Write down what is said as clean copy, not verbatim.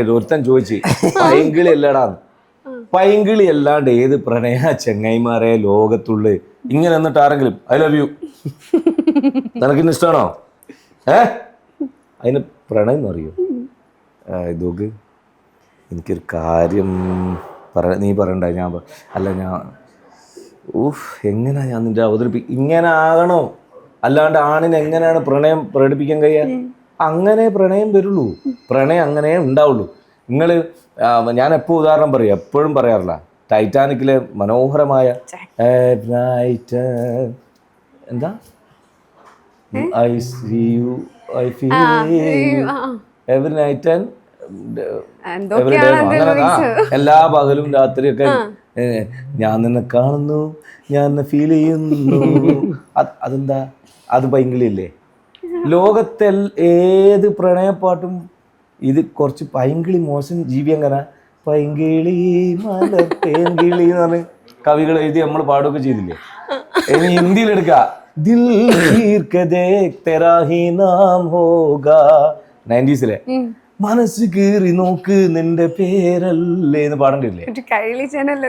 ഒരുത്തൻ ചോദിച്ചു പൈങ്കിളി അല്ലടാന്ന്. പൈങ്കിളി അല്ലാണ്ട് ഏത് പ്രണയ ചെങ്ങൈമാരെ ലോകത്തുള്ള ഇങ്ങനെ എന്നിട്ട് ആരെങ്കിലും ഐ ലവ് യു നിനക്കിന്ന് ഇഷ്ടമാണോ അതിന് പ്രണയം എന്ന് അറിയോ? ഇതൊക്കെ എനിക്കൊരു കാര്യം നീ പറയണ്ട. ഞാൻ എങ്ങനെയാ ഞാൻ നിന്റെ ഇങ്ങനെ ആകണോ? അല്ലാണ്ട് ആണിന് എങ്ങനെയാണ് പ്രണയം പ്രകടിപ്പിക്കാൻ കഴിയുക? അങ്ങനെ പ്രണയം വരുള്ളൂ, പ്രണയം അങ്ങനെ ഉണ്ടാവുള്ളൂ. നിങ്ങൾ ഞാൻ ഉദാഹരണം പറയും, എപ്പോഴും പറയാറില്ല, ടൈറ്റാനിക്കിലെ മനോഹരമായ എന്താ I see you I feel every night and every day, അങ്ങനെ എല്ലാ പകലും രാത്രിയൊക്കെ ഞാൻ നിന്നെ കാണുന്നു, ഞാൻ നിന്നെ ഫീൽ ചെയ്യുന്നു. അതെന്താ? അത് പൈങ്കിളിയല്ലേ? ലോകത്തെ ഏത് പ്രണയപ്പാട്ടും ഇത് കുറച്ച് പൈങ്കിളി മോശം ജീവി. അങ്ങനെ പൈങ്കിളി മലത്തേങ്കിളി എന്ന് പറഞ്ഞ് കവികൾ എഴുതി നമ്മൾ പാടുകയൊക്കെ ചെയ്തില്ലേ? ഇനി ഹിന്ദിയിൽ എടുക്കുക, ദിൽ കീർക്കെ ദേഖ് തെരാ ഹി നാം ഹോഗാ, 90s മനസ്സ് കീറി നോക്ക് നിന്റെ പേരല്ലേ എന്ന് പാടണ്ടില്ലേ? കൈളി ചാനൽ